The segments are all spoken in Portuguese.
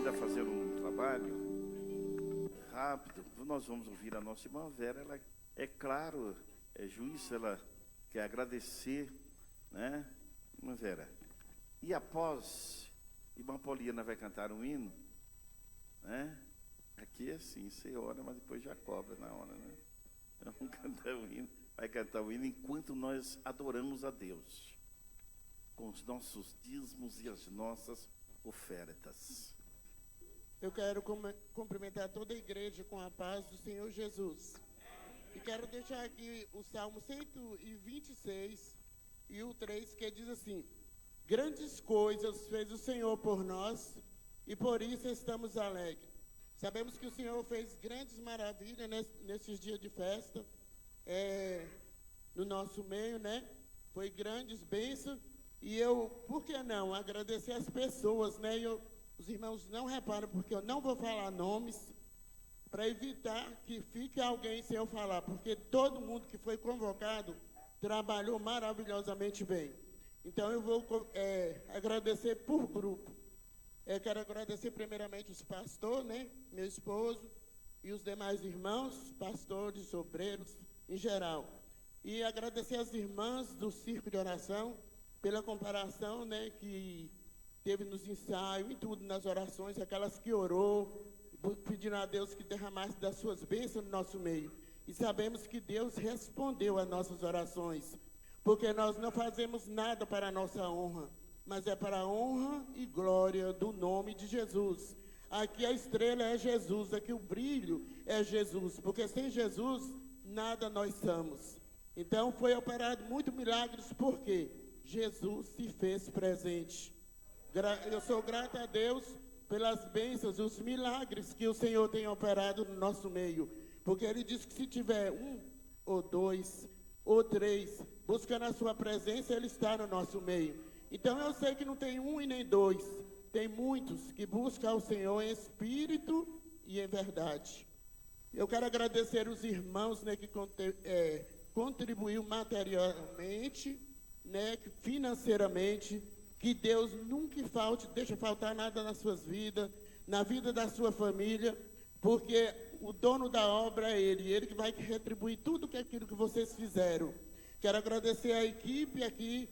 ainda fazer um trabalho rápido. Nós vamos ouvir a nossa irmã Vera. Ela, é claro, é juiz, ela quer agradecer, né, irmã Vera? E após, irmã Poliana vai cantar um hino, né? Aqui é assim, você ora, mas depois já cobra na hora, né? Vamos cantar o hino, vai cantar o hino enquanto nós adoramos a Deus, com os nossos dízimos e as nossas ofertas. Eu quero cumprimentar toda a igreja com a paz do Senhor Jesus. E quero deixar aqui o Salmo 126 e o 3, que diz assim: grandes coisas fez o Senhor por nós, e por isso estamos alegres. Sabemos que o Senhor fez grandes maravilhas nesses dias de festa, no nosso meio, né? Foi grandes bênçãos. E eu, por que não, agradecer as pessoas, né? Os irmãos não reparam, porque eu não vou falar nomes, para evitar que fique alguém sem eu falar, porque todo mundo que foi convocado trabalhou maravilhosamente bem. Então eu vou agradecer por grupo. Quero agradecer primeiramente os pastores, né? Meu esposo e os demais irmãos, pastores, obreiros, em geral. E agradecer as irmãs do Circo de Oração, pela comparação, né, que teve nos ensaios, em tudo, nas orações, aquelas que orou, pedindo a Deus que derramasse das suas bênçãos no nosso meio. E sabemos que Deus respondeu às nossas orações, porque nós não fazemos nada para a nossa honra, mas é para a honra e glória do nome de Jesus. Aqui a estrela é Jesus, aqui o brilho é Jesus, porque sem Jesus nada nós somos. Então foi operado muitos milagres, por quê? Jesus se fez presente. Eu sou grato a Deus pelas bênçãos, os milagres que o Senhor tem operado no nosso meio. Porque Ele disse que se tiver um, ou dois, ou três, buscando a sua presença, Ele está no nosso meio. Então eu sei que não tem um e nem dois. Tem muitos que buscam ao Senhor em espírito e em verdade. Eu quero agradecer os irmãos, né, que contribuíram materialmente, né, financeiramente, que Deus nunca deixa faltar nada nas suas vidas, na vida da sua família, porque o dono da obra é Ele que vai retribuir tudo aquilo que vocês fizeram. Quero agradecer a equipe aqui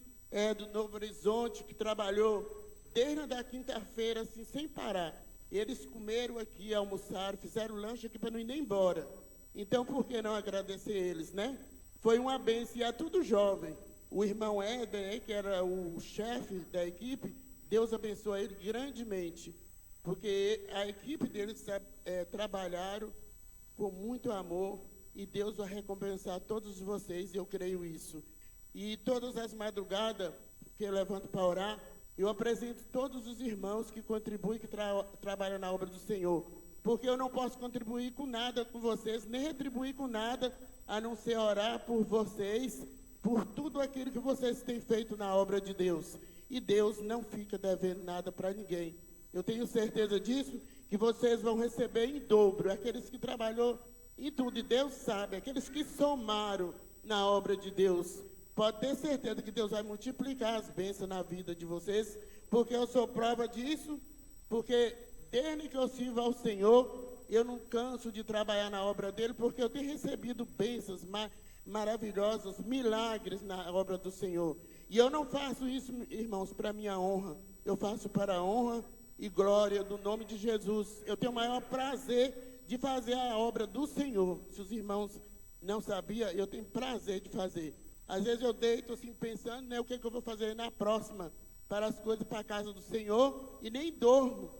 do Novo Horizonte, que trabalhou desde a quinta-feira, assim, sem parar. Eles comeram aqui, almoçaram, fizeram lanche aqui para não ir nem embora. Então, por que não agradecer eles, né? Foi uma bênção, e é tudo jovem. O irmão Éder, que era o chefe da equipe, Deus abençoe ele grandemente, porque a equipe deles trabalharam com muito amor, e Deus vai recompensar todos vocês, eu creio isso. E todas as madrugadas que eu levanto para orar, eu apresento todos os irmãos que contribuem, que trabalham na obra do Senhor, porque eu não posso contribuir com nada com vocês, nem retribuir com nada, a não ser orar por vocês, por tudo aquilo que vocês têm feito na obra de Deus. E Deus não fica devendo nada para ninguém. Eu tenho certeza disso, que vocês vão receber em dobro, aqueles que trabalhou em tudo, e Deus sabe, aqueles que somaram na obra de Deus. Pode ter certeza que Deus vai multiplicar as bênçãos na vida de vocês, porque eu sou prova disso, porque desde que eu sirvo ao Senhor, eu não canso de trabalhar na obra dele, porque eu tenho recebido bênçãos maravilhosas, milagres na obra do Senhor. E eu não faço isso, irmãos, para minha honra. Eu faço para a honra e glória do nome de Jesus. Eu tenho o maior prazer de fazer a obra do Senhor. Se os irmãos não sabiam, eu tenho prazer de fazer. Às vezes eu deito assim pensando, né, o que eu vou fazer na próxima, para as coisas para a casa do Senhor, e nem dormo.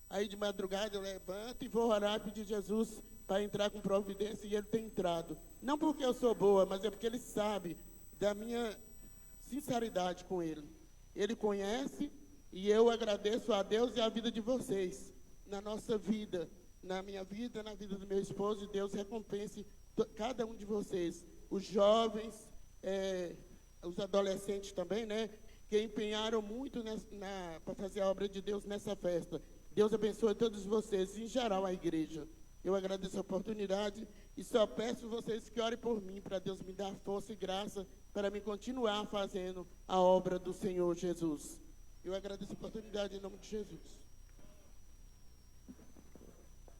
Aí de madrugada eu levanto e vou orar e pedir Jesus para entrar com providência, e Ele tem entrado. Não porque eu sou boa, mas é porque Ele sabe da minha sinceridade com Ele. Ele conhece, e eu agradeço a Deus e a vida de vocês, na nossa vida, na minha vida, na vida do meu esposo, e Deus recompense cada um de vocês, os jovens, os adolescentes também, né, que empenharam muito para fazer a obra de Deus nessa festa. Deus abençoe todos vocês, em geral a igreja. Eu agradeço a oportunidade e só peço vocês que orem por mim, para Deus me dar força e graça para me continuar fazendo a obra do Senhor Jesus. Eu agradeço a oportunidade em nome de Jesus.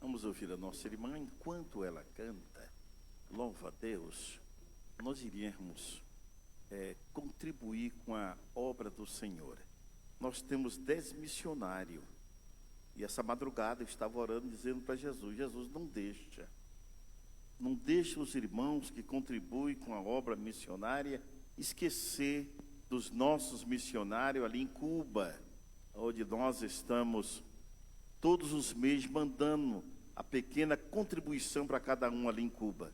Vamos ouvir a nossa irmã enquanto ela canta. Louva a Deus. Nós iríamos contribuir com a obra do Senhor. Nós temos 10 missionários. E essa madrugada eu estava orando, dizendo para Jesus: Jesus, não deixa os irmãos que contribuem com a obra missionária esquecer dos nossos missionários ali em Cuba, onde nós estamos todos os meses mandando a pequena contribuição para cada um ali em Cuba.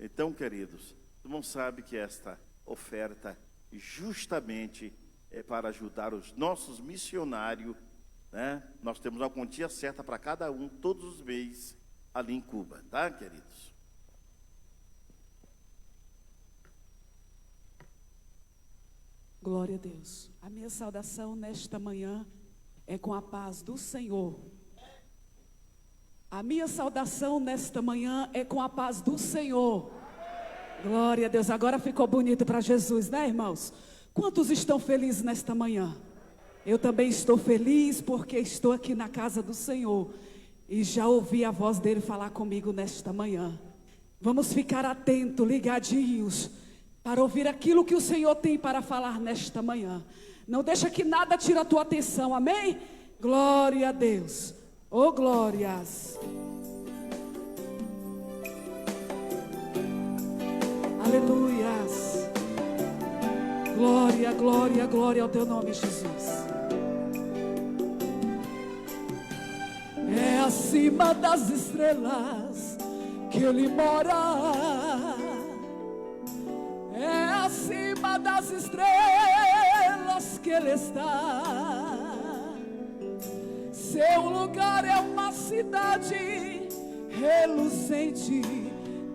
Então, queridos, os irmãos sabem que esta oferta justamente é para ajudar os nossos missionários, né? Nós temos uma quantia certa para cada um todos os meses ali em Cuba, tá, queridos? Glória a Deus. A minha saudação nesta manhã é com a paz do Senhor. A minha saudação nesta manhã é com a paz do Senhor. Glória a Deus. Agora ficou bonito para Jesus, né, irmãos? Quantos estão felizes nesta manhã? Eu também estou feliz porque estou aqui na casa do Senhor e já ouvi a voz dele falar comigo nesta manhã. Vamos ficar atentos, ligadinhos, para ouvir aquilo que o Senhor tem para falar nesta manhã. Não deixa que nada tire a tua atenção, amém? Glória a Deus. Oh, glórias. Aleluias. Glória, glória, glória ao teu nome, Jesus. É acima das estrelas que ele mora. É acima das estrelas que ele está. Seu lugar é uma cidade reluzente,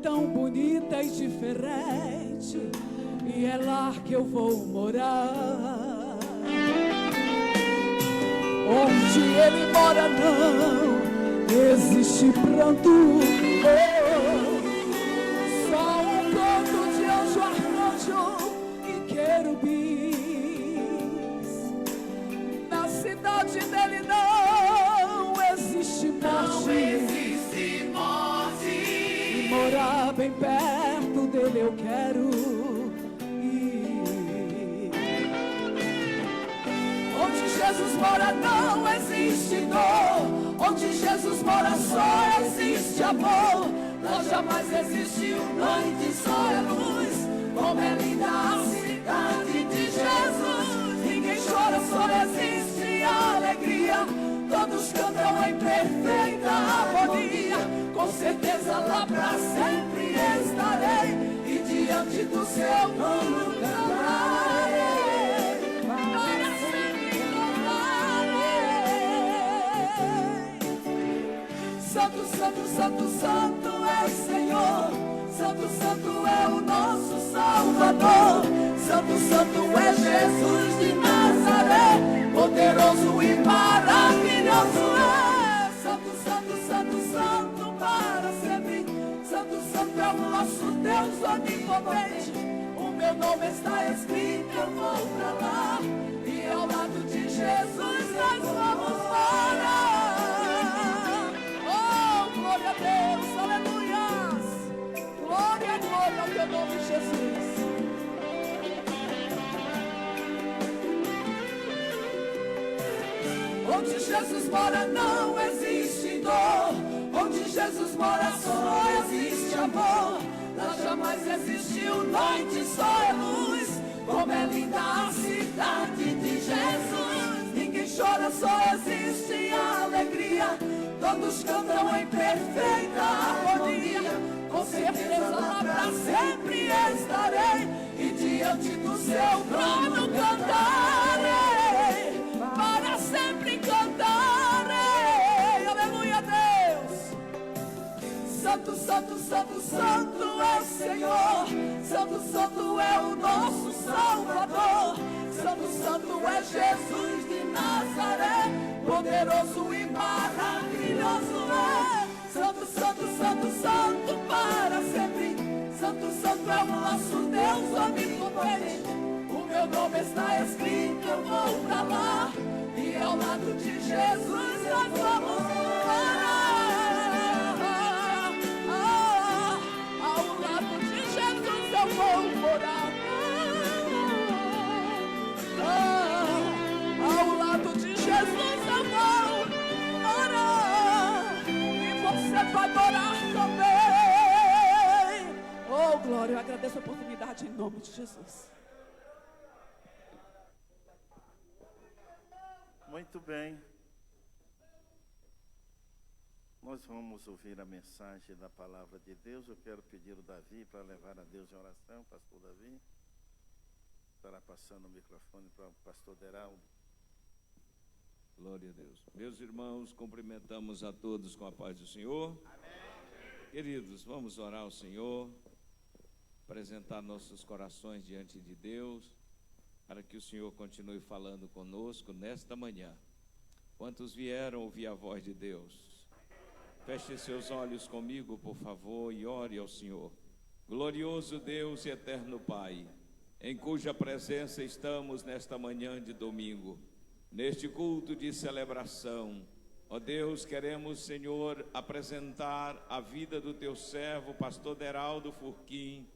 tão bonita e diferente, e é lá que eu vou morar. Onde ele mora não existe pranto, só um canto de anjo, arcanjo e querubins. Na cidade dele não existe morte, e morar bem perto dele eu quero ir. Onde Jesus mora não existe dor, onde Jesus mora só existe amor. Lá jamais existiu noite, só é luz. Como é linda a cidade de Jesus. Ninguém chora, só existe alegria. Todos cantam em perfeita harmonia. Com certeza lá pra sempre estarei, e diante do seu trono cantarei. Para sempre cantarei. Santo, santo, santo, santo é o Senhor. Santo, santo é o nosso Salvador. Santo, santo é Jesus de Nazaré. Poderoso e maravilhoso é. Santo, santo, santo, santo para sempre. Santo, santo é o nosso Deus onipotente. O meu nome está escrito, eu vou pra lá, e ao lado de Jesus nós vamos morar. Oh, glória a Deus, aleluias. Glória, glória ao teu nome, Jesus. Onde Jesus mora não existe dor. Onde Jesus mora só existe amor. Lá jamais existiu noite, só é luz. Como é linda a cidade de Jesus. Ninguém chora, só existe alegria. Todos cantam em perfeita harmonia. Com certeza lá pra sempre estarei, e diante do seu trono cantarei. Para sempre cantarei. Aleluia, Deus. Santo, santo, santo, santo é o Senhor. Santo, santo é o nosso Salvador. Santo, santo é Jesus de Nazaré. Poderoso e maravilhoso é. Santo, santo, santo, santo para sempre. Santo, santo é o nosso Deus onipotente. O meu nome está escrito, eu vou pra lá, e ao lado de Jesus nós vamos morar. nome de Jesus. Muito bem. Nós vamos ouvir a mensagem da palavra de Deus. Eu quero pedir o Davi para levar a Deus em oração. Pastor Davi estará passando o microfone para o pastor Deraldo. Glória a Deus. Meus irmãos, cumprimentamos a todos com a paz do Senhor. Amém. Queridos, vamos orar ao Senhor, apresentar nossos corações diante de Deus, para que o Senhor continue falando conosco nesta manhã. Quantos vieram ouvir a voz de Deus? Feche seus olhos comigo, por favor, e ore ao Senhor. Glorioso Deus e eterno Pai, em cuja presença estamos nesta manhã de domingo, neste culto de celebração. Ó Deus, queremos, Senhor, apresentar a vida do teu servo, pastor Deraldo Furquim.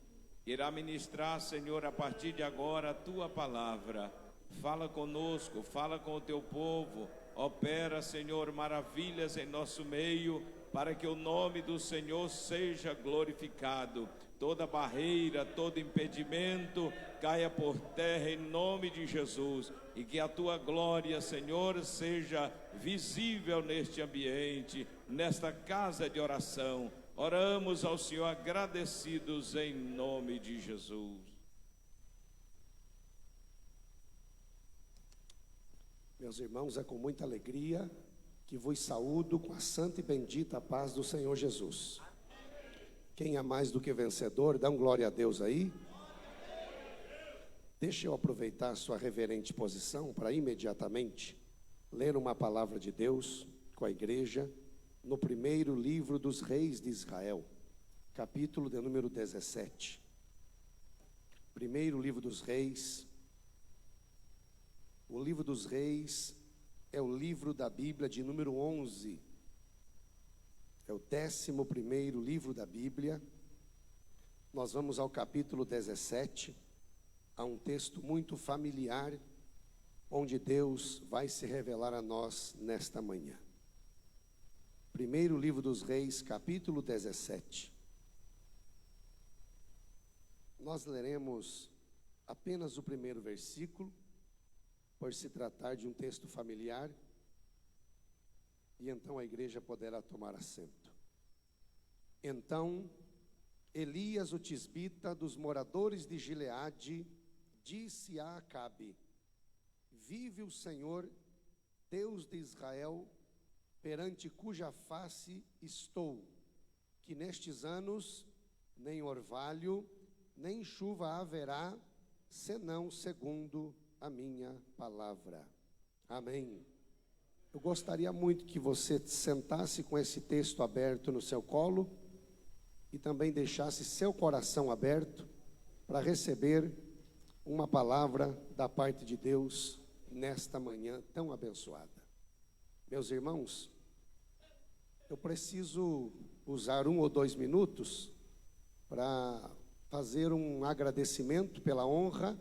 Irá ministrar, Senhor, a partir de agora a tua palavra. Fala conosco, fala com o teu povo. Opera, Senhor, maravilhas em nosso meio, para que o nome do Senhor seja glorificado. Toda barreira, todo impedimento caia por terra em nome de Jesus, e que a tua glória, Senhor, seja visível neste ambiente, nesta casa de oração. Oramos ao Senhor agradecidos em nome de Jesus. Meus irmãos, é com muita alegria que vos saúdo com a santa e bendita paz do Senhor Jesus. Quem é mais do que vencedor, dá um glória a Deus aí. Deixa eu aproveitar a sua reverente posição para imediatamente ler uma palavra de Deus com a igreja no primeiro livro dos reis de Israel, capítulo de número 17. Primeiro livro dos reis. O livro dos reis é o livro da Bíblia de número 11. É o 11º livro da Bíblia. Nós vamos ao capítulo 17, a um texto muito familiar, onde Deus vai se revelar a nós nesta manhã. Primeiro livro dos reis, capítulo 17. Nós leremos apenas o primeiro versículo, por se tratar de um texto familiar, e então a igreja poderá tomar assento. Então, Elias, o tisbita, dos moradores de Gileade, disse a Acabe: vive o Senhor, Deus de Israel, perante cuja face estou, que nestes anos nem orvalho, nem chuva haverá, senão segundo a minha palavra. Amém. Eu gostaria muito que você sentasse com esse texto aberto no seu colo e também deixasse seu coração aberto para receber uma palavra da parte de Deus nesta manhã tão abençoada. Meus irmãos, eu preciso usar 1 ou 2 minutos para fazer um agradecimento pela honra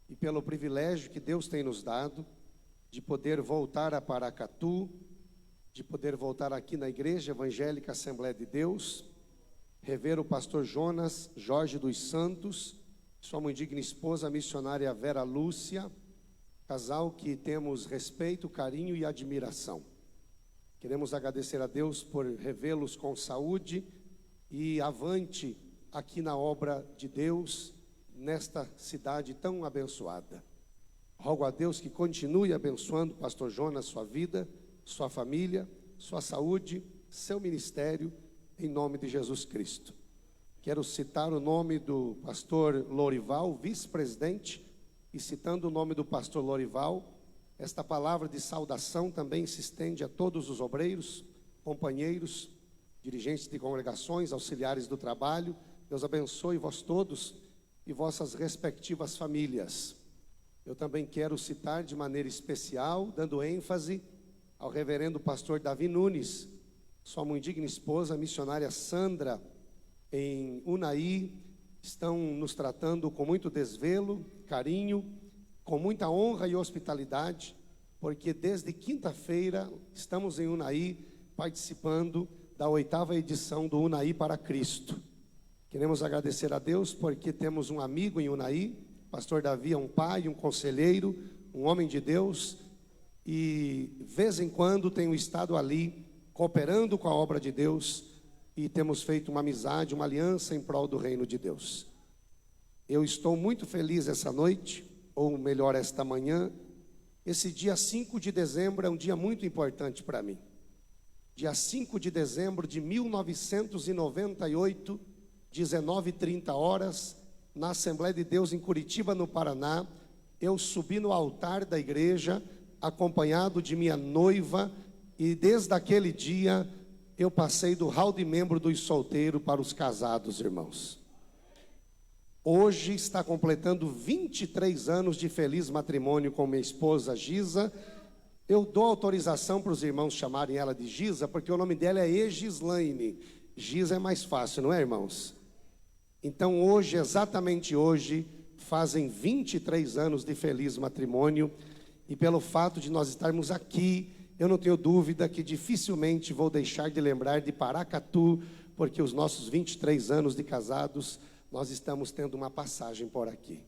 e pelo privilégio que Deus tem nos dado de poder voltar a Paracatu, de poder voltar aqui na Igreja Evangélica Assembleia de Deus, rever o pastor Jonas Jorge dos Santos, sua muito digna esposa, a missionária Vera Lúcia, casal que temos respeito, carinho e admiração. Queremos agradecer a Deus por revê-los com saúde e avante aqui na obra de Deus, nesta cidade tão abençoada. Rogo a Deus que continue abençoando o pastor Jonas, sua vida, sua família, sua saúde, seu ministério, em nome de Jesus Cristo. Quero citar o nome do pastor Lorival, vice-presidente, e citando o nome do pastor Lorival, esta palavra de saudação também se estende a todos os obreiros, companheiros, dirigentes de congregações, auxiliares do trabalho. Deus abençoe vós todos e vossas respectivas famílias. Eu também quero citar de maneira especial, dando ênfase ao reverendo pastor Davi Nunes, sua muito digna esposa, a missionária Sandra, em Unai, estão nos tratando com muito desvelo, carinho, com muita honra e hospitalidade, porque desde quinta-feira estamos em Unai, participando da 8ª edição do Unai para Cristo. Queremos agradecer a Deus porque temos um amigo em Unai. Pastor Davi é um pai, um conselheiro, um homem de Deus, e de vez em quando tenho estado ali cooperando com a obra de Deus, e temos feito uma amizade, uma aliança em prol do reino de Deus. Eu estou muito feliz essa noite, ou melhor, esta manhã. Esse dia 5 de dezembro é um dia muito importante para mim. Dia 5 de dezembro de 1998, 19h30, na Assembleia de Deus em Curitiba, no Paraná, eu subi no altar da igreja, acompanhado de minha noiva, e desde aquele dia eu passei do hall de membro dos solteiros para os casados, irmãos. Hoje está completando 23 anos de feliz matrimônio com minha esposa Giza. Eu dou autorização para os irmãos chamarem ela de Giza, porque o nome dela é Egislaine. Giza é mais fácil, não é, irmãos? Então hoje, exatamente hoje, fazem 23 anos de feliz matrimônio, e pelo fato de nós estarmos aqui, eu não tenho dúvida que dificilmente vou deixar de lembrar de Paracatu, porque os nossos 23 anos de casados, nós estamos tendo uma passagem por aqui.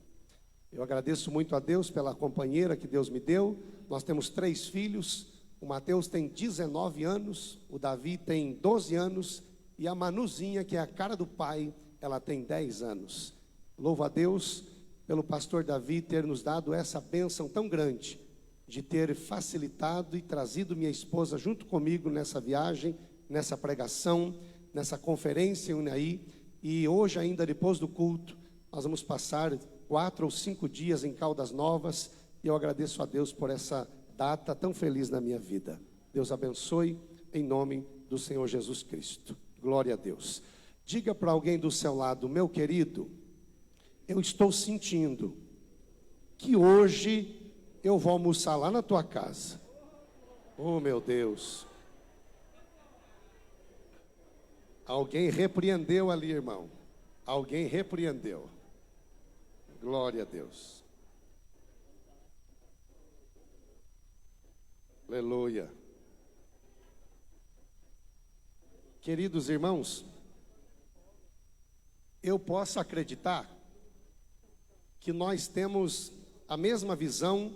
Eu agradeço muito a Deus pela companheira que Deus me deu. Nós temos 3 filhos, o Mateus tem 19 anos, o Davi tem 12 anos, e a Manuzinha, que é a cara do pai, ela tem 10 anos. Louvo a Deus pelo pastor Davi ter nos dado essa bênção tão grande, de ter facilitado e trazido minha esposa junto comigo nessa viagem, nessa pregação, nessa conferência em Unai. E hoje ainda, depois do culto, nós vamos passar 4 ou 5 dias em Caldas Novas, e eu agradeço a Deus por essa data tão feliz na minha vida. Deus abençoe, em nome do Senhor Jesus Cristo. Glória a Deus. Diga para alguém do seu lado: meu querido, eu estou sentindo que hoje eu vou almoçar lá na tua casa. Oh, meu Deus. Alguém repreendeu ali, irmão. Alguém repreendeu. Glória a Deus. Aleluia. Queridos irmãos, eu posso acreditar que nós temos a mesma visão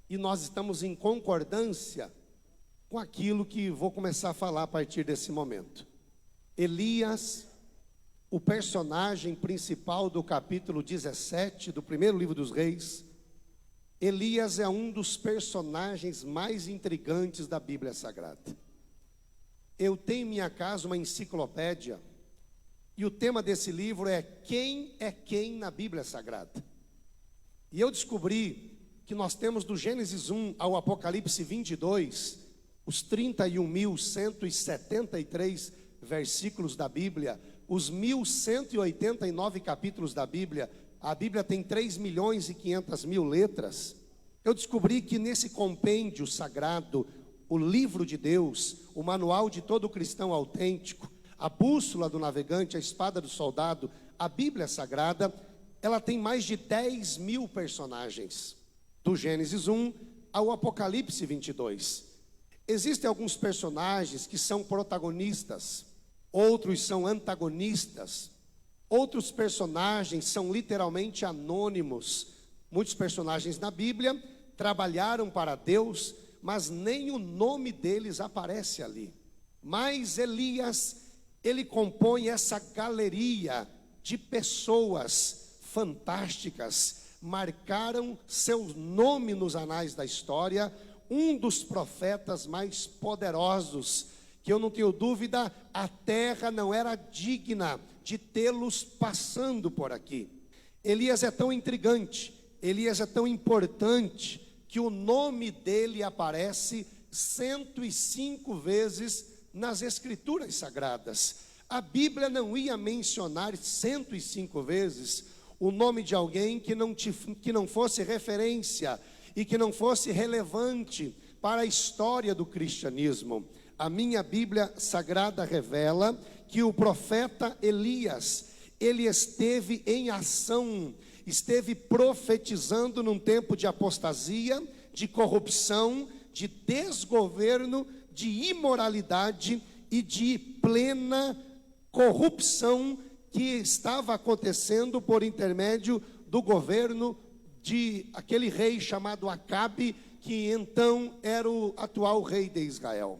e nós estamos em concordância com aquilo que vou começar a falar a partir desse momento. Elias, o personagem principal do capítulo 17 do primeiro livro dos Reis, Elias é um dos personagens mais intrigantes da Bíblia Sagrada. Eu tenho em minha casa uma enciclopédia, e o tema desse livro é Quem é Quem na Bíblia Sagrada? E eu descobri que nós temos do Gênesis 1 ao Apocalipse 22, os 31.173 versículos da Bíblia, os 1.189 capítulos da Bíblia. A Bíblia tem 3.500.000 letras. Eu descobri que nesse compêndio sagrado, o livro de Deus, o manual de todo cristão autêntico, a bússola do navegante, a espada do soldado, a Bíblia Sagrada, ela tem mais de 10.000 personagens, do Gênesis 1 ao Apocalipse 22. Existem alguns personagens que são protagonistas, outros são antagonistas, outros personagens são literalmente anônimos. Muitos personagens na Bíblia trabalharam para Deus, mas nem o nome deles aparece ali. Mas Elias, ele compõe essa galeria de pessoas fantásticas, marcaram seu nome nos anais da história, um dos profetas mais poderosos, que eu não tenho dúvida, a terra não era digna de tê-los passando por aqui. Elias é tão intrigante, Elias é tão importante, que o nome dele aparece 105 vezes nas Escrituras Sagradas. A Bíblia não ia mencionar 105 vezes o nome de alguém que não fosse referência e que não fosse relevante para a história do cristianismo. A minha Bíblia Sagrada revela que o profeta Elias, ele esteve em ação, esteve profetizando num tempo de apostasia, de corrupção, de desgoverno, de imoralidade e de plena corrupção que estava acontecendo por intermédio do governo de aquele rei chamado Acabe, que então era o atual rei de Israel.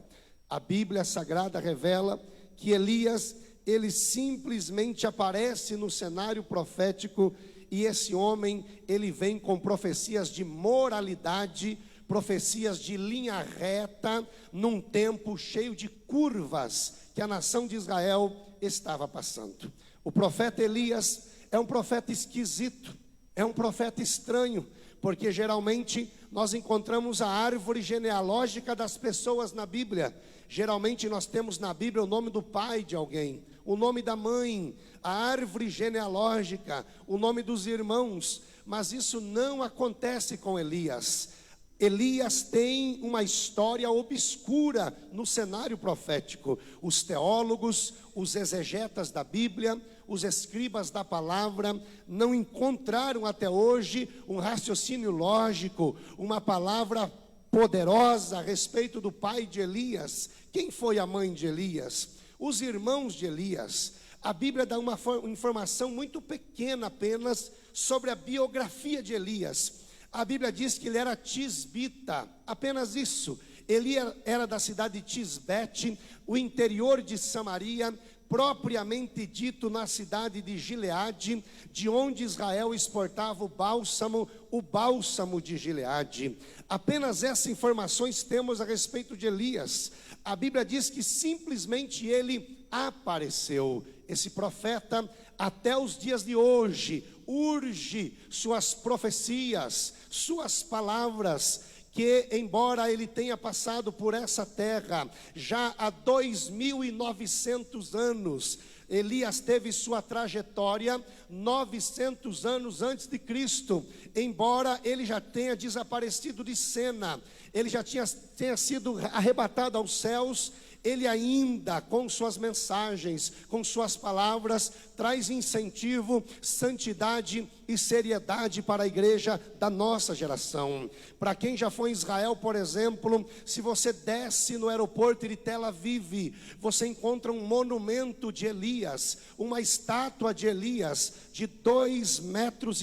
A Bíblia Sagrada revela que Elias, ele simplesmente aparece no cenário profético, e esse homem, ele vem com profecias de moralidade, profecias de linha reta, num tempo cheio de curvas que a nação de Israel estava passando. O profeta Elias é um profeta esquisito, é um profeta estranho, porque geralmente nós encontramos a árvore genealógica das pessoas na Bíblia. Geralmente nós temos na Bíblia o nome do pai de alguém, o nome da mãe, a árvore genealógica, o nome dos irmãos, mas isso não acontece com Elias. Elias tem uma história obscura no cenário profético. Os teólogos, os exegetas da Bíblia, os escribas da palavra não encontraram até hoje um raciocínio lógico, uma palavra poderosa a respeito do pai de Elias. Quem foi a mãe de Elias? Os irmãos de Elias. A Bíblia dá uma informação muito pequena apenas sobre a biografia de Elias. A Bíblia diz que ele era tisbita, apenas isso. Ele era da cidade de Tisbete, o interior de Samaria, propriamente dito na cidade de Gileade, de onde Israel exportava o bálsamo de Gileade. Apenas essas informações temos a respeito de Elias. A Bíblia diz que simplesmente ele apareceu. Esse profeta, até os dias de hoje, urge suas profecias, suas palavras, que embora ele tenha passado por essa terra já há 2.900 anos, Elias teve sua trajetória 900 anos antes de Cristo, embora ele já tenha desaparecido de cena, ele já tenha sido arrebatado aos céus, ele ainda, com suas mensagens, com suas palavras, traz incentivo, santidade e seriedade para a igreja da nossa geração. Para quem já foi em Israel, por exemplo, se você desce no aeroporto de Tel Aviv, você encontra um monumento de Elias, uma estátua de Elias, de 2,90 metros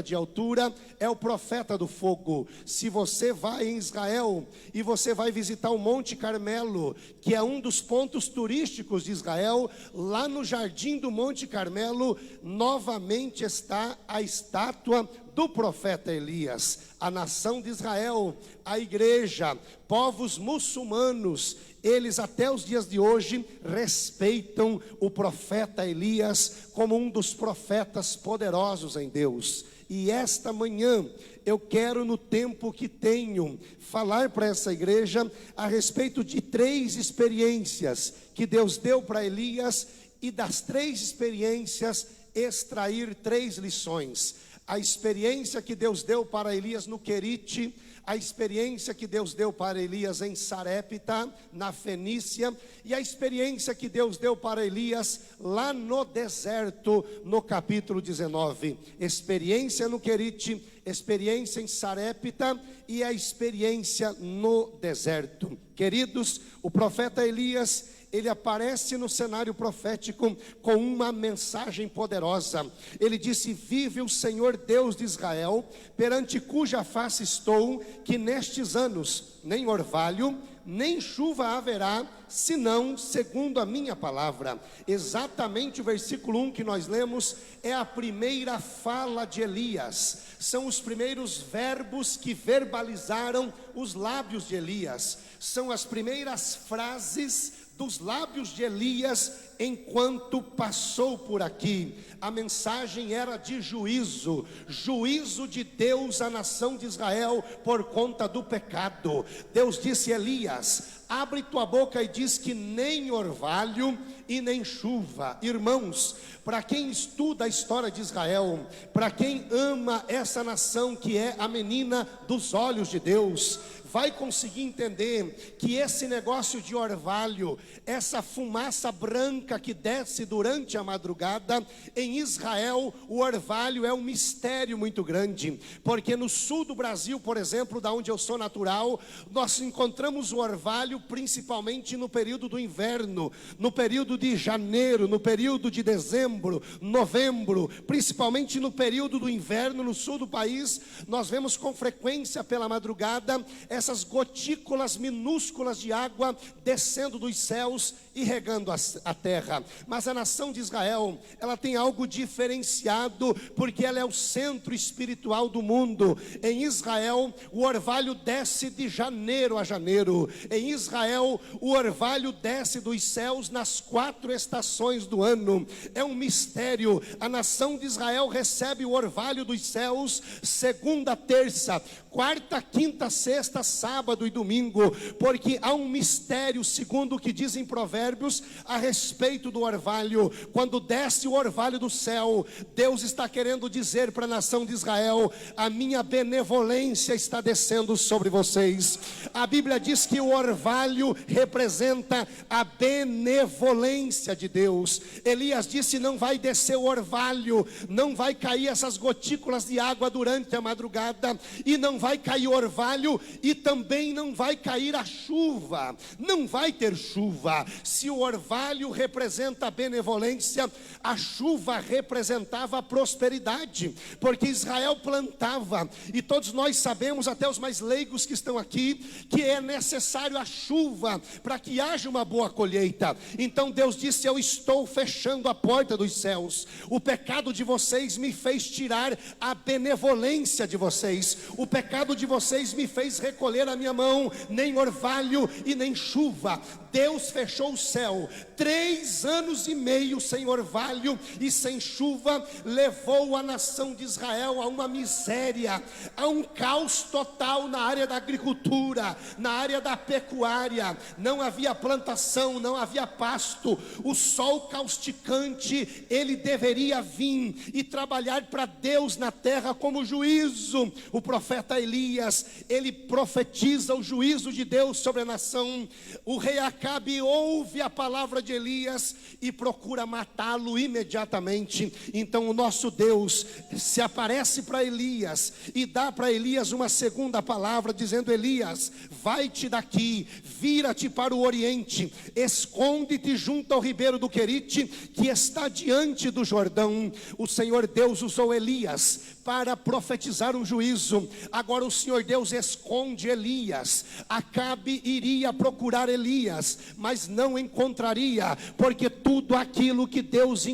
de altura, é o profeta do fogo. Se você vai em Israel e você vai visitar o Monte Carmelo, que é um dos pontos turísticos de Israel, lá no jardim do Monte Carmelo, novamente está a estátua do profeta Elias. A nação de Israel, a igreja, povos muçulmanos, eles até os dias de hoje respeitam o profeta Elias como um dos profetas poderosos em Deus. E esta manhã eu quero, no tempo que tenho, falar para essa igreja a respeito de 3 experiências que Deus deu para Elias, e das 3 experiências extrair 3 lições. A experiência que Deus deu para Elias no Querite, a experiência que Deus deu para Elias em Sarepta, na Fenícia, e a experiência que Deus deu para Elias lá no deserto, no capítulo 19. Experiência no Querite, experiência em Sarepta e a experiência no deserto. Queridos, o profeta Elias, ele aparece no cenário profético com uma mensagem poderosa. Ele disse: vive o Senhor Deus de Israel, perante cuja face estou, que nestes anos nem orvalho, nem chuva haverá, senão segundo a minha palavra. Exatamente o versículo 1 que nós lemos é a primeira fala de Elias. São os primeiros verbos que verbalizaram os lábios de Elias. São as primeiras frases dos lábios de Elias enquanto passou por aqui. A mensagem era de juízo, juízo de Deus à nação de Israel por conta do pecado. Deus disse a Elias: abre tua boca e diz que nem orvalho e nem chuva. Irmãos, para quem estuda a história de Israel, para quem ama essa nação que é a menina dos olhos de Deus, vai conseguir entender que esse negócio de orvalho, essa fumaça branca que desce durante a madrugada, em Israel o orvalho é um mistério muito grande, porque no sul do Brasil, por exemplo, da onde eu sou natural, nós encontramos o orvalho principalmente no período do inverno, no período de janeiro, no período de dezembro, novembro, principalmente no período do inverno no sul do país, nós vemos com frequência pela madrugada essas gotículas minúsculas de água descendo dos céus e regando a terra. Mas a nação de Israel, ela tem algo diferenciado, porque ela é o centro espiritual do mundo. Em Israel, o orvalho desce de janeiro a janeiro. Em Israel, o orvalho desce dos céus nas 4 estações do ano. É um mistério. A nação de Israel recebe o orvalho dos céus segunda, terça, quarta, quinta, sexta, sábado e domingo, porque há um mistério, segundo o que dizem Provérbios, a respeito do orvalho. Quando desce o orvalho do céu, Deus está querendo dizer para a nação de Israel: a minha benevolência está descendo sobre vocês. A Bíblia diz que o orvalho representa a benevolência de Deus. Elias disse: não vai descer o orvalho, não vai cair essas gotículas de água durante a madrugada, e não vai cair o orvalho, e também não vai cair a chuva. Não vai ter chuva. Se o orvalho representa a benevolência, a chuva representava a prosperidade, porque Israel plantava, e todos nós sabemos, até os mais leigos que estão aqui, que é necessário a chuva para que haja uma boa colheita. Então Deus disse: eu estou fechando a porta dos céus. O pecado de vocês me fez tirar a benevolência de vocês. O pecado de vocês me fez recolher a minha mão. Nem orvalho e nem chuva. Deus fechou o céu. 3 anos e meio sem orvalho e sem chuva, levou a nação de Israel a uma miséria, a um caos total na área da agricultura, na área da pecuária. Não havia plantação, não havia pasto. O sol causticante, ele deveria vir e trabalhar para Deus na terra como juízo. O profeta Elias, ele profetiza o juízo de Deus sobre a nação. O rei Acabe ouve a palavra de Elias e procura matá-lo imediatamente. Então o nosso Deus se aparece para Elias e dá para Elias uma segunda palavra, dizendo: Elias, vai-te daqui, vira-te para o oriente, esconde-te junto ao ribeiro do Querite, que está diante do Jordão. O Senhor Deus usou Elias para profetizar um juízo. Agora o Senhor Deus esconde Elias. Acabe iria procurar Elias, mas não encontraria, porque tudo aquilo que Deus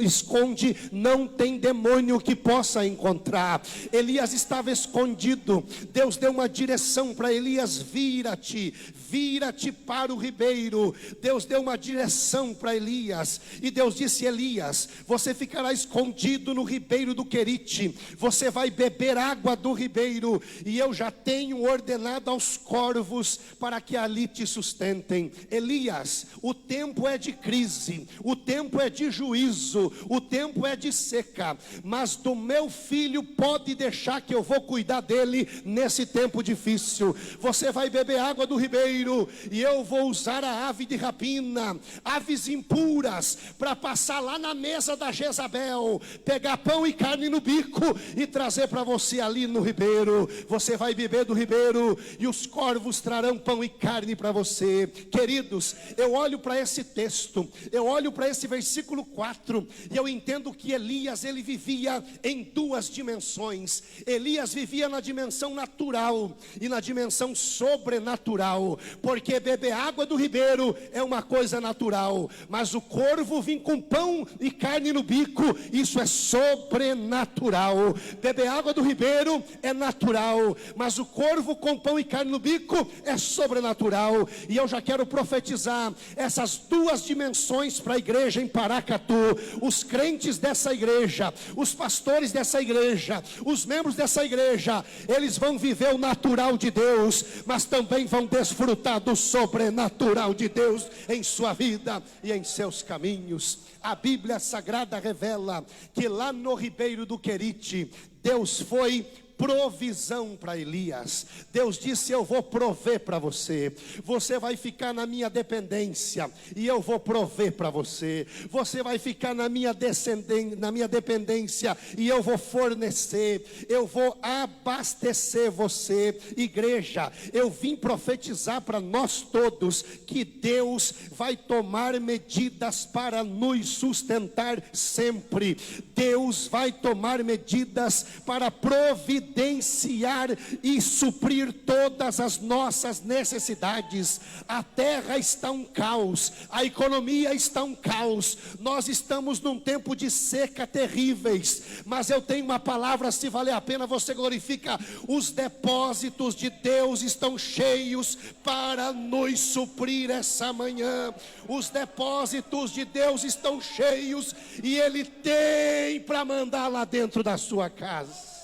esconde, não tem demônio que possa encontrar. Elias estava escondido. Deus deu uma direção para Elias: vira-te, vira-te para o ribeiro. Deus deu uma direção para Elias, e Deus disse: Elias, você ficará escondido no ribeiro do Querite, você vai beber água do ribeiro, e eu já tenho ordenado aos corvos para que ali te sustentem. Elias, o tempo é de crise, o tempo é de juízo, o tempo é de seca, mas do meu filho pode deixar que eu vou cuidar dele nesse tempo difícil. Você vai beber água do ribeiro, e eu vou usar a ave de rapina, aves impuras, para passar lá na mesa da Jezabel, pegar pão e carne no bico e trazer para você ali no ribeiro. Você vai beber do ribeiro, e os corvos trarão pão e carne para você. Queridos, eu olho para esse texto, eu olho para esse versículo 4, e eu entendo que Elias, ele vivia em 2 dimensões. Elias vivia na dimensão natural e na dimensão sobrenatural, porque beber água do ribeiro é uma coisa natural, mas o corvo vir com pão e carne no bico, isso é sobrenatural. Beber água do ribeiro é natural, mas o corvo com pão e carne no bico é sobrenatural. E eu já quero profetizar essas 2 dimensões para a igreja em Paracatu. Os crentes dessa igreja, os pastores dessa igreja, os membros dessa igreja, eles vão viver o natural de Deus, mas também vão desfrutar do sobrenatural de Deus em sua vida e em seus caminhos. A Bíblia Sagrada revela que lá no ribeiro do Querite, Deus foi provisão para Elias. Deus disse: eu vou prover para você. Você vai ficar na minha dependência e eu vou prover para você. Você vai ficar na minha dependência e eu vou fornecer. Eu vou abastecer você. Igreja, eu vim profetizar para nós todos que Deus vai tomar medidas para nos sustentar sempre. Deus vai tomar medidas para providenciar e suprir todas as nossas necessidades. A terra está um caos, a economia está um caos, nós estamos num tempo de seca terríveis, mas eu tenho uma palavra: se valer a pena, você glorifica. Os depósitos de Deus estão cheios para nos suprir essa manhã. Os depósitos de Deus estão cheios e Ele tem para mandar lá dentro da sua casa.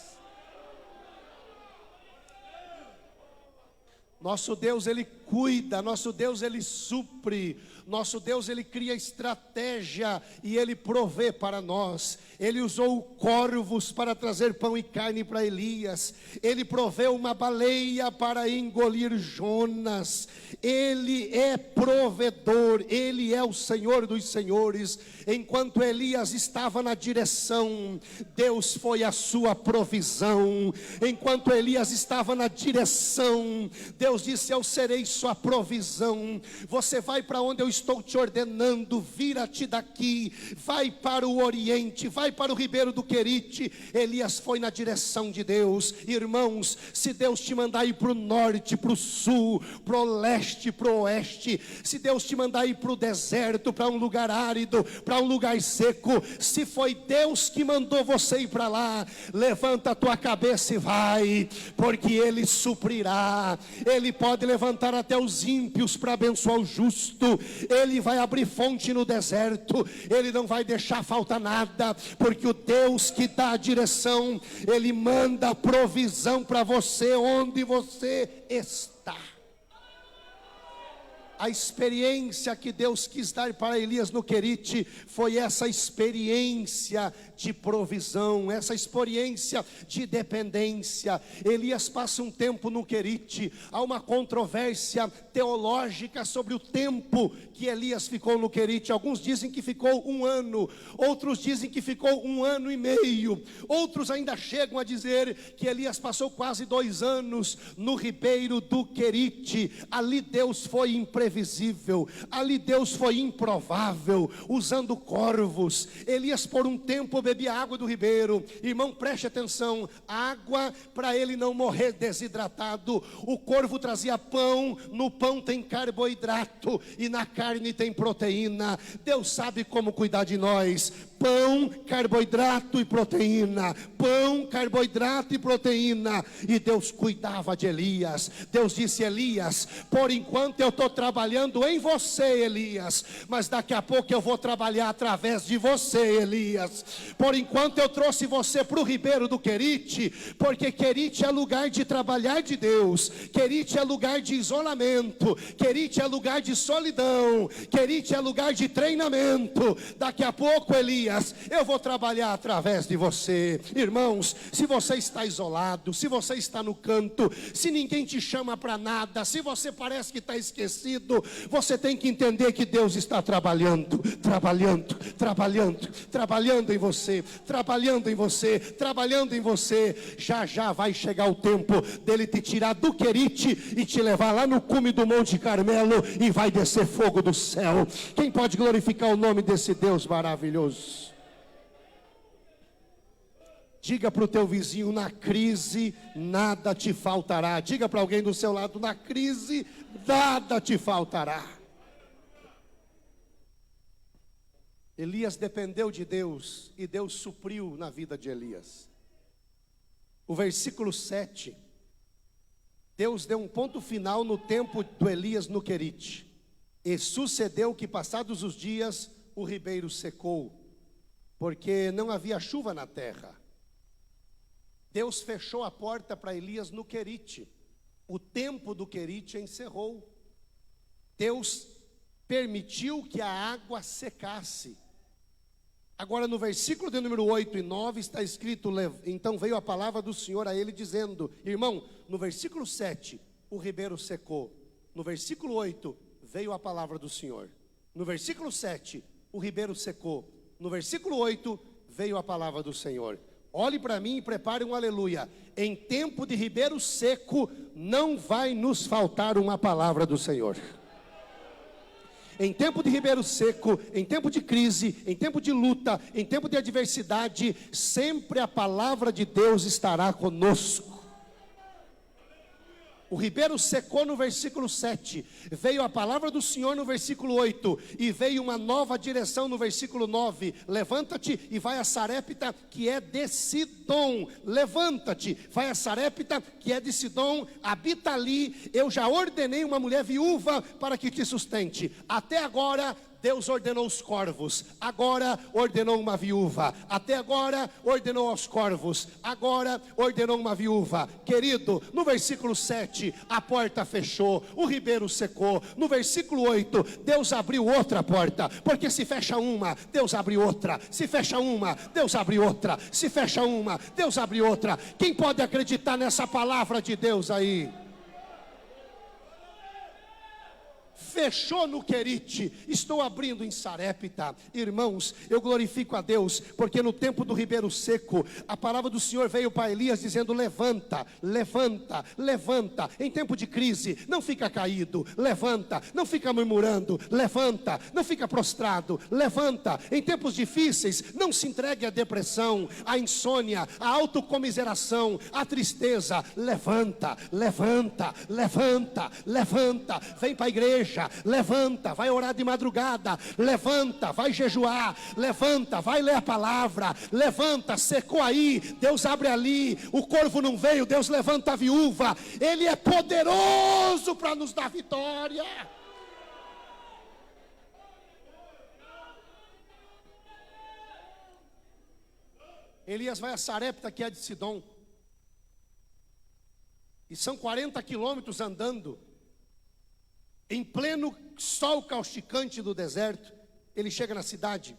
Nosso Deus, Ele cuida, nosso Deus, Ele supre, nosso Deus, Ele cria estratégia e Ele provê para nós. Ele usou corvos para trazer pão e carne para Elias. Ele proveu uma baleia para engolir Jonas. Ele é provedor, Ele é o Senhor dos senhores. Enquanto Elias estava na direção, Deus foi a sua provisão. Enquanto Elias estava na direção, Deus disse: eu serei sua provisão. Você vai para onde eu estou te ordenando, vira-te daqui, vai para o Oriente, vai para o Ribeiro do Querite. Elias foi na direção de Deus. Irmãos, se Deus te mandar ir para o norte, para o sul, para o leste, para o oeste, se Deus te mandar ir para o deserto, para um lugar árido, para um lugar seco, se foi Deus que mandou você ir para lá, levanta a tua cabeça e vai, porque Ele suprirá. Ele pode levantar até os ímpios para abençoar o justo. Ele vai abrir fonte no deserto. Ele não vai deixar faltar nada, porque o Deus que dá a direção, Ele manda a provisão para você onde você está. A experiência que Deus quis dar para Elias no Querite foi essa experiência de provisão, essa experiência de dependência. Elias passa um tempo no Querite. Há uma controvérsia teológica sobre o tempo que Elias ficou no Querite. Alguns dizem que ficou 1 ano, outros dizem que ficou 1 ano e meio, outros ainda chegam a dizer que Elias passou quase 2 anos no Ribeiro do Querite. Ali Deus foi imprevisível, ali Deus foi improvável, usando corvos. Elias por um tempo bebia água do ribeiro. Irmão, preste atenção, água para ele não morrer desidratado. O corvo trazia pão, no pão tem carboidrato e na carne tem proteína. Deus sabe como cuidar de nós. Pão, carboidrato e proteína. Pão, carboidrato e proteína. E Deus cuidava de Elias. Deus disse: Elias, por enquanto eu estou trabalhando em você, Elias, mas daqui a pouco eu vou trabalhar através de você, Elias. Por enquanto eu trouxe você para o Ribeiro do Querite, porque Querite é lugar de trabalhar de Deus. Querite é lugar de isolamento. Querite é lugar de solidão. Querite é lugar de treinamento. Daqui a pouco, Elias, eu vou trabalhar através de você. Irmãos, se você está isolado, se você está no canto, se ninguém te chama para nada, se você parece que está esquecido, você tem que entender que Deus está trabalhando em você, trabalhando em você, trabalhando em você. Já já vai chegar o tempo dele te tirar do Querite e te levar lá no cume do Monte Carmelo, e vai descer fogo do céu. Quem pode glorificar o nome desse Deus maravilhoso? Diga para o teu vizinho: na crise nada te faltará. Diga para alguém do seu lado: na crise nada te faltará. Elias dependeu de Deus e Deus supriu na vida de Elias. O versículo 7, Deus deu um ponto final no tempo do Elias no Querite. E sucedeu que, passados os dias, o ribeiro secou, porque não havia chuva na terra. Deus fechou a porta para Elias no Querite. O tempo do Querite encerrou. Deus permitiu que a água secasse. Agora no versículo de número 8 e 9 está escrito: então veio a palavra do Senhor a ele dizendo. Irmão, no versículo 7, o ribeiro secou. No versículo 8, veio a palavra do Senhor. No versículo 7, o ribeiro secou. No versículo 8, veio a palavra do Senhor. Olhe para mim e prepare um aleluia. Em tempo de ribeiro seco, não vai nos faltar uma palavra do Senhor. Em tempo de ribeiro seco, em tempo de crise, em tempo de luta, em tempo de adversidade, sempre a palavra de Deus estará conosco. O ribeiro secou no versículo 7, veio a palavra do Senhor no versículo 8, e veio uma nova direção no versículo 9, levanta-te e vai a Sarepta, que é de Sidom, levanta-te, vai a Sarepta, que é de Sidom, habita ali, eu já ordenei uma mulher viúva para que te sustente. Até agora Deus ordenou os corvos, agora ordenou uma viúva. Até agora ordenou aos corvos, agora ordenou uma viúva. Querido, no versículo 7, a porta fechou, o ribeiro secou. No versículo 8, Deus abriu outra porta, porque se fecha uma, Deus abre outra. Se fecha uma, Deus abre outra. Se fecha uma, Deus abre outra. Quem pode acreditar nessa palavra de Deus aí? Fechou no Querite, estou abrindo em Sarepta. Irmãos, eu glorifico a Deus, porque no tempo do ribeiro seco, a palavra do Senhor veio para Elias dizendo: levanta, levanta, levanta. Em tempo de crise, não fica caído, levanta. Não fica murmurando, levanta. Não fica prostrado, levanta. Em tempos difíceis, não se entregue à depressão, à insônia, à autocomiseração, à tristeza. Levanta, levanta, levanta, levanta. Vem para a igreja, levanta, vai orar de madrugada, levanta, vai jejuar, levanta, vai ler a palavra, levanta. Secou aí, Deus abre ali. O corvo não veio, Deus levanta a viúva. Ele é poderoso para nos dar vitória. Elias vai a Sarepta, que é de Sidom, e são 40 quilômetros andando, em pleno sol causticante do deserto. Ele chega na cidade,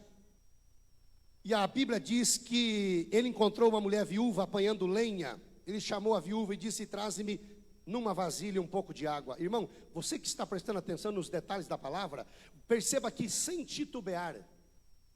e a Bíblia diz que ele encontrou uma mulher viúva apanhando lenha. Ele chamou a viúva e disse: traze-me numa vasilha um pouco de água. Irmão, você que está prestando atenção nos detalhes da palavra, perceba que sem titubear,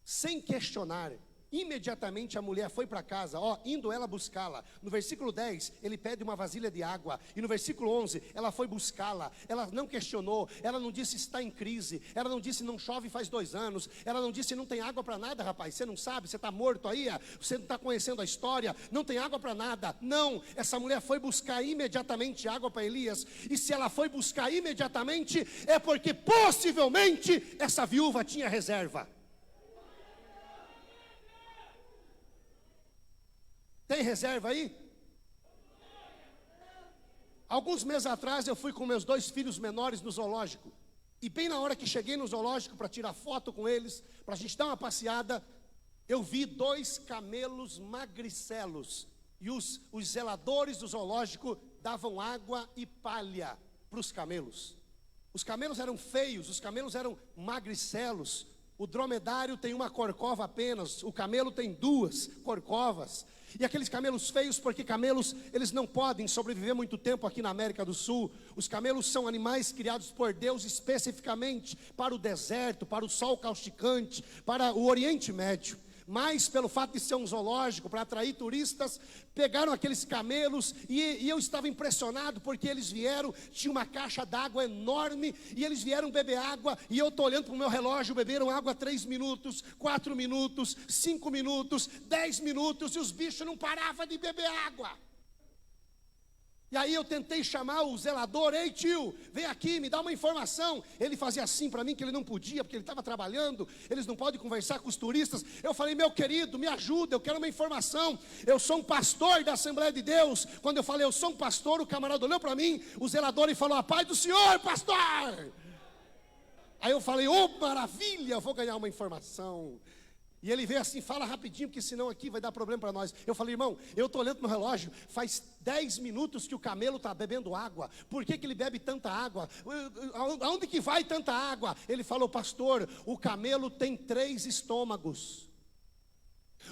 sem questionar, imediatamente a mulher foi para casa, indo ela buscá-la. No versículo 10, ele pede uma vasilha de água. E no versículo 11, ela foi buscá-la. Ela não questionou, ela não disse está em crise, ela não disse não chove faz 2 anos, ela não disse não tem água para nada, rapaz, você não sabe, você está morto aí, você não está conhecendo a história, não tem água para nada. Não, essa mulher foi buscar imediatamente água para Elias. E se ela foi buscar imediatamente, é porque possivelmente essa viúva tinha reserva. Tem reserva aí? Alguns meses atrás eu fui com meus 2 filhos menores no zoológico. E bem na hora que cheguei no zoológico para tirar foto com eles, para a gente dar uma passeada, eu vi 2 camelos magricelos. E os zeladores do zoológico davam água e palha para os camelos. Os camelos eram feios, os camelos eram magricelos. O dromedário tem uma corcova apenas, o camelo tem 2 corcovas. E aqueles camelos feios, porque camelos, eles não podem sobreviver muito tempo aqui na América do Sul. Os camelos são animais criados por Deus especificamente para o deserto, para o sol causticante, para o Oriente Médio. Mas pelo fato de ser um zoológico, para atrair turistas, pegaram aqueles camelos e eu estava impressionado, porque eles vieram, tinha uma caixa d'água enorme, e eles vieram beber água, e eu estou olhando para o meu relógio, beberam água 3 minutos, 4 minutos, 5 minutos, 10 minutos, e os bichos não paravam de beber água. E aí eu tentei chamar o zelador: ei tio, vem aqui, me dá uma informação. Ele fazia assim para mim, que ele não podia, porque ele estava trabalhando, eles não podem conversar com os turistas. Eu falei: meu querido, me ajuda, eu quero uma informação. Eu sou um pastor da Assembleia de Deus. Quando eu falei eu sou um pastor, o camarada olhou para mim, o zelador, e falou: a paz do Senhor, pastor. Aí eu falei: maravilha, eu vou ganhar uma informação. E ele veio assim: fala rapidinho, porque senão aqui vai dar problema para nós. Eu falei: irmão, eu estou olhando no meu relógio, faz 10 minutos que o camelo está bebendo água. Por que ele bebe tanta água? Aonde que vai tanta água? Ele falou: pastor, o camelo tem 3 estômagos.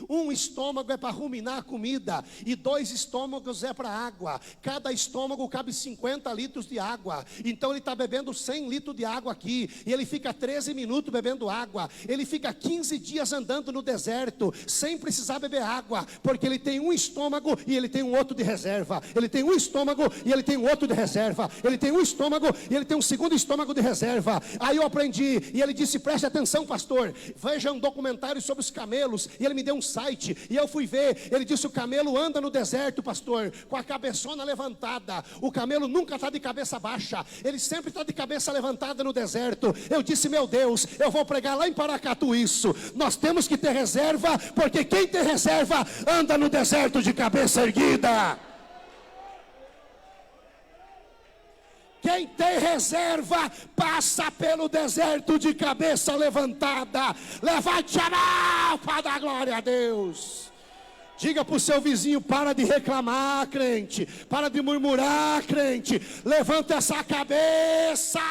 Um estômago é para ruminar a comida e 2 estômagos é para água. Cada estômago cabe 50 litros de água. Então ele está bebendo 100 litros de água aqui. E ele fica 13 minutos bebendo água. Ele fica 15 dias andando no deserto sem precisar beber água, porque ele tem um estômago e ele tem um outro de reserva. Ele tem um estômago e ele tem um outro de reserva. Ele tem um estômago e ele tem um segundo estômago de reserva. Aí eu aprendi, e ele disse: preste atenção, pastor, veja um documentário sobre os camelos. E ele me deu um site, e eu fui ver. Ele disse: o camelo anda no deserto, pastor, com a cabeçona levantada. O camelo nunca está de cabeça baixa, ele sempre está de cabeça levantada no deserto. Eu disse: meu Deus, eu vou pregar lá em Paracatu isso. Nós temos que ter reserva, porque quem tem reserva anda no deserto de cabeça erguida. Quem tem reserva passa pelo deserto de cabeça levantada. Levante a mão para dar glória a Deus. Diga para o seu vizinho: para de reclamar, crente. Para de murmurar, crente. Levanta essa cabeça.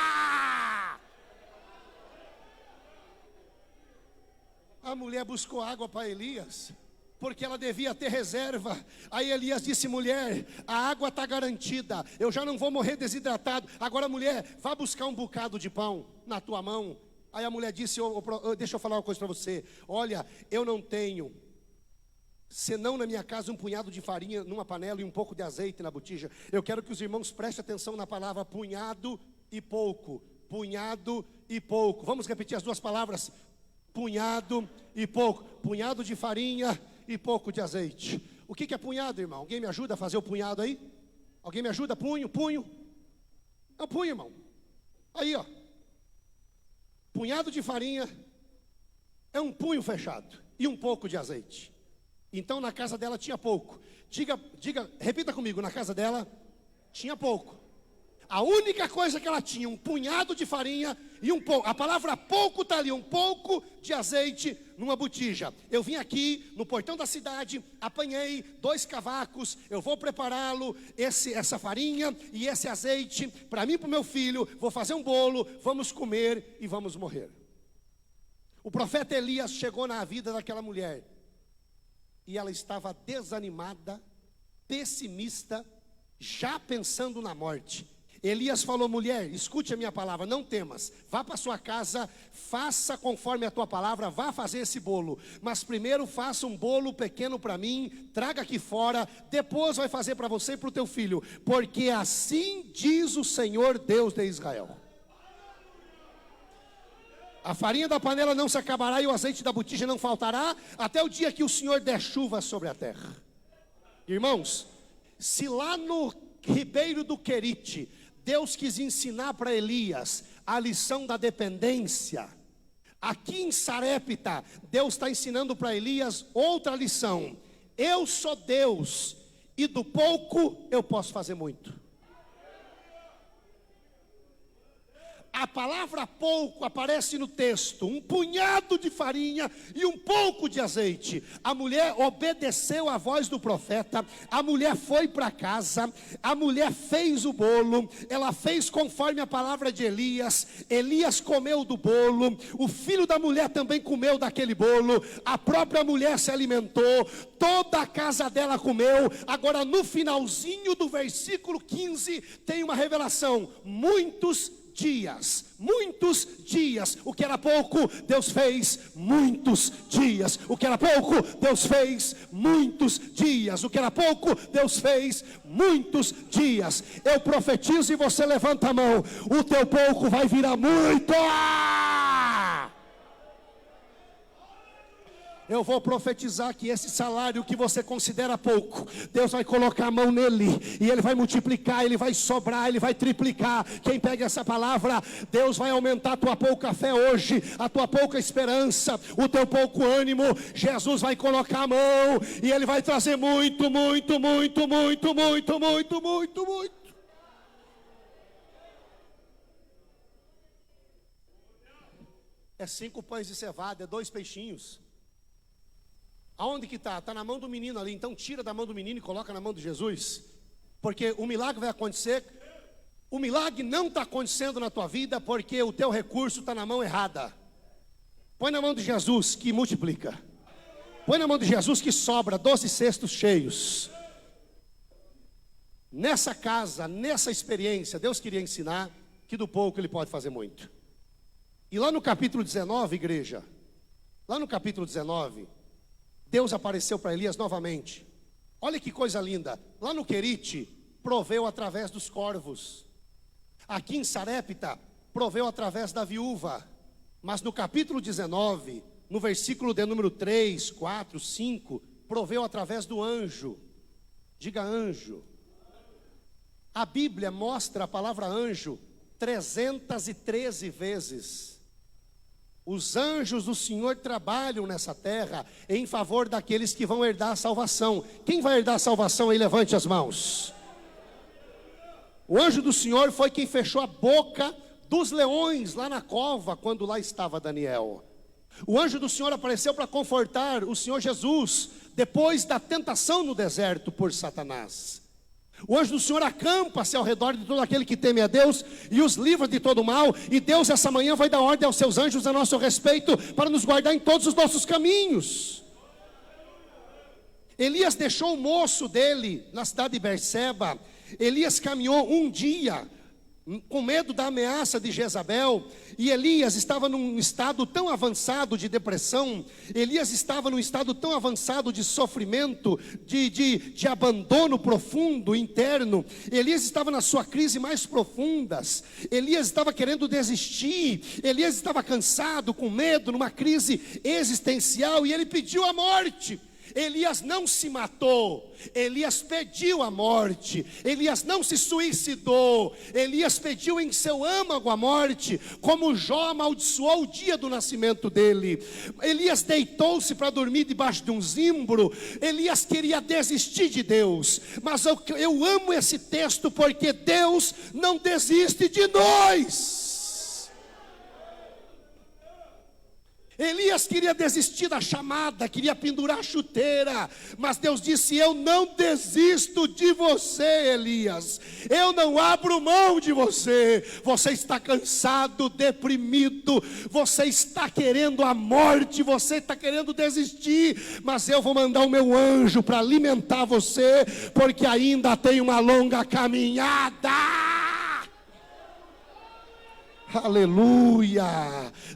A mulher buscou água para Elias, porque ela devia ter reserva. Aí Elias disse: mulher, a água está garantida, eu já não vou morrer desidratado. Agora, mulher, vá buscar um bocado de pão na tua mão. Aí a mulher disse: deixa eu falar uma coisa para você. Olha, eu não tenho senão na minha casa um punhado de farinha numa panela e um pouco de azeite na botija. Eu quero que os irmãos prestem atenção na palavra punhado e pouco. Punhado e pouco. Vamos repetir as duas palavras: punhado e pouco. Punhado de farinha e pouco de azeite. O que é punhado, irmão? Alguém me ajuda a fazer o punhado aí? Alguém me ajuda? Punho. É um punho, irmão. Aí, ó. Punhado de farinha é um punho fechado e um pouco de azeite. Então na casa dela tinha pouco. Diga, repita comigo: na casa dela tinha pouco. A única coisa que ela tinha, um punhado de farinha e um pouco. A palavra pouco está ali, um pouco de azeite numa botija. Eu vim aqui no portão da cidade, apanhei 2 cavacos, eu vou prepará-lo, essa farinha e esse azeite, para mim e para o meu filho, vou fazer um bolo, vamos comer e vamos morrer. O profeta Elias chegou na vida daquela mulher, e ela estava desanimada, pessimista, já pensando na morte. Elias falou: mulher, escute a minha palavra, não temas, vá para sua casa, faça conforme a tua palavra, vá fazer esse bolo, mas primeiro faça um bolo pequeno para mim, traga aqui fora, depois vai fazer para você e para o teu filho, porque assim diz o Senhor Deus de Israel: a farinha da panela não se acabará e o azeite da botija não faltará, até o dia que o Senhor der chuva sobre a terra. Irmãos, se lá no Ribeiro do Querite Deus quis ensinar para Elias a lição da dependência, aqui em Sarepta Deus está ensinando para Elias outra lição: eu sou Deus e do pouco eu posso fazer muito. A palavra pouco aparece no texto: um punhado de farinha e um pouco de azeite. A mulher obedeceu à voz do profeta, a mulher foi para casa, a mulher fez o bolo, ela fez conforme a palavra de Elias. Elias comeu do bolo, o filho da mulher também comeu daquele bolo, a própria mulher se alimentou, toda a casa dela comeu. Agora no finalzinho do versículo 15 tem uma revelação: muitos dias, o que era pouco, Deus fez muitos dias. O que era pouco, Deus fez muitos dias. O que era pouco, Deus fez muitos dias. Eu profetizo e você levanta a mão: o teu pouco vai virar muito. Eu vou profetizar que esse salário que você considera pouco, Deus vai colocar a mão nele, e ele vai multiplicar, ele vai sobrar, ele vai triplicar. Quem pega essa palavra, Deus vai aumentar a tua pouca fé hoje, a tua pouca esperança, o teu pouco ânimo. Jesus vai colocar a mão, e ele vai trazer muito. É 5 pães de cevada, é 2 peixinhos. Aonde que está? Está na mão do menino ali. Então tira da mão do menino e coloca na mão de Jesus, porque o milagre vai acontecer. O milagre não está acontecendo na tua vida porque o teu recurso está na mão errada. Põe na mão de Jesus que multiplica. Põe na mão de Jesus que sobra 12 cestos cheios. Nessa casa, nessa experiência, Deus queria ensinar que do pouco Ele pode fazer muito. E lá no capítulo 19, igreja, lá no capítulo 19, Deus apareceu para Elias novamente. Olha que coisa linda. Lá no Querite, proveu através dos corvos. Aqui em Sarepta, proveu através da viúva. Mas no capítulo 19, no versículo de número 3, 4, 5, proveu através do anjo. Diga anjo. A Bíblia mostra a palavra anjo 313 vezes. Os anjos do Senhor trabalham nessa terra em favor daqueles que vão herdar a salvação. Quem vai herdar a salvação aí, levante as mãos. O anjo do Senhor foi quem fechou a boca dos leões lá na cova, quando lá estava Daniel. O anjo do Senhor apareceu para confortar o Senhor Jesus, depois da tentação no deserto por Satanás. O anjo do Senhor acampa-se ao redor de todo aquele que teme a Deus e os livra de todo mal. E Deus essa manhã vai dar ordem aos seus anjos a nosso respeito, para nos guardar em todos os nossos caminhos. Elias deixou o moço dele na cidade de Berseba. Elias caminhou um dia com medo da ameaça de Jezabel, e Elias estava num estado tão avançado de depressão, Elias estava num estado tão avançado de sofrimento, de abandono profundo, interno. Elias estava na sua crise mais profundas, Elias estava querendo desistir, Elias estava cansado, com medo, numa crise existencial, e ele pediu a morte. Elias não se matou, Elias pediu a morte. Elias não se suicidou, Elias pediu em seu âmago a morte, como Jó amaldiçoou o dia do nascimento dele. Elias deitou-se para dormir debaixo de um zimbro. Elias queria desistir de Deus, mas eu amo esse texto, porque Deus não desiste de nós. Elias queria desistir da chamada, queria pendurar a chuteira, mas Deus disse: eu não desisto de você, Elias, eu não abro mão de você. Você está cansado, deprimido, você está querendo a morte, você está querendo desistir, mas eu vou mandar o meu anjo para alimentar você, porque ainda tem uma longa caminhada. Aleluia.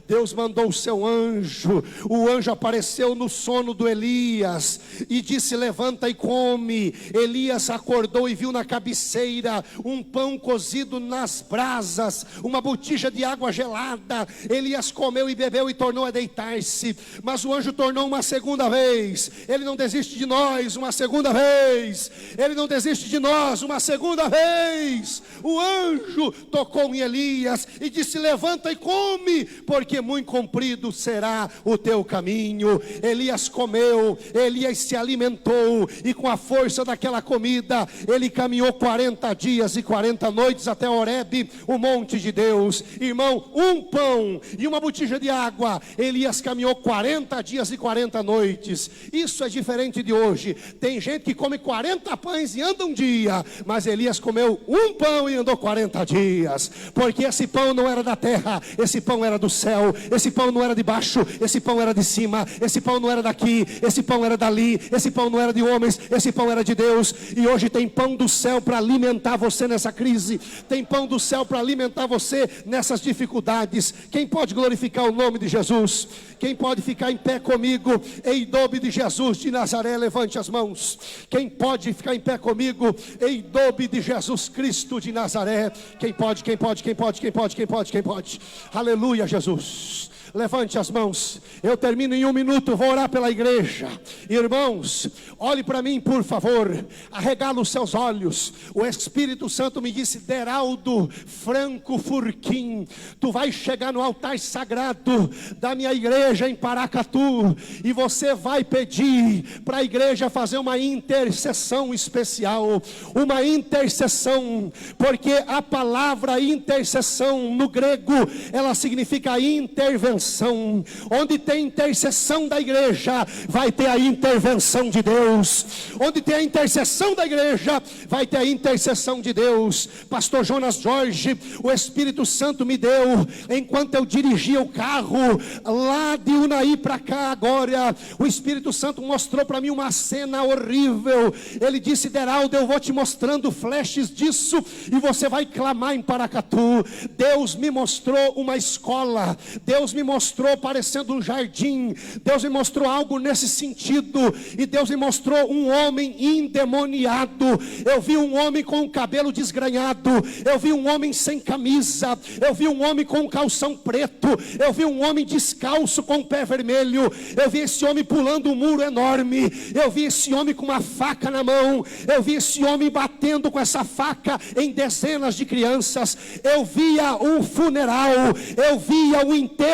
Deus mandou o seu anjo. O anjo apareceu no sono do Elias e disse: levanta e come. Elias acordou e viu na cabeceira um pão cozido nas brasas, uma botija de água gelada. Elias comeu e bebeu e tornou a deitar-se. Mas o anjo tornou uma segunda vez. Ele não desiste de nós. Uma segunda vez. Ele não desiste de nós. Uma segunda vez. O anjo tocou em Elias e disse: levanta e come, porque muito comprido será o teu caminho. Elias comeu, Elias se alimentou, e com a força daquela comida, ele caminhou 40 dias e 40 noites até Horebe, o monte de Deus. Irmão, um pão e uma botija de água, Elias caminhou 40 dias e 40 noites. Isso é diferente de hoje. Tem gente que come 40 pães e anda um dia, mas Elias comeu um pão e andou 40 dias, porque esse pão não era da terra, esse pão era do céu. Esse pão não era de baixo, esse pão era de cima. Esse pão não era daqui, esse pão era dali. Esse pão não era de homens, esse pão era de Deus. E hoje tem pão do céu para alimentar você nessa crise. Tem pão do céu para alimentar você nessas dificuldades. Quem pode glorificar o nome de Jesus? Quem pode ficar em pé comigo em nome de Jesus de Nazaré? Levante as mãos. Quem pode ficar em pé comigo em nome de Jesus Cristo de Nazaré? Quem pode, quem pode, quem pode, quem pode, quem pode, quem pode? Aleluia, Jesus. Levante as mãos. Eu termino em 1 minuto, vou orar pela igreja. Irmãos, olhe para mim, por favor. Arregala os seus olhos. O Espírito Santo me disse: Deraldo Franco Furquim, tu vais chegar no altar sagrado da minha igreja em Paracatu, e você vai pedir para a igreja fazer uma intercessão especial. Uma intercessão, porque a palavra intercessão no grego, ela significa intervenção. intervenção. Onde tem intercessão da igreja, vai ter a intervenção de Deus. Onde tem a intercessão da igreja, vai ter a intercessão de Deus. Pastor Jonas Jorge, o Espírito Santo me deu, enquanto eu dirigia o carro, lá de Unai para cá agora, o Espírito Santo mostrou para mim uma cena horrível. Ele disse: Deraldo, eu vou te mostrando flashes disso, e você vai clamar em Paracatu. Deus me mostrou uma escola, Deus me mostrou parecendo um jardim, Deus me mostrou algo nesse sentido, e Deus me mostrou um homem endemoniado. Eu vi um homem com o cabelo desgrenhado, eu vi um homem sem camisa, eu vi um homem com um calção preto, eu vi um homem descalço com o pé vermelho, eu vi esse homem pulando um muro enorme, eu vi esse homem com uma faca na mão, eu vi esse homem batendo com essa faca em dezenas de crianças, eu via um funeral, eu via o enterro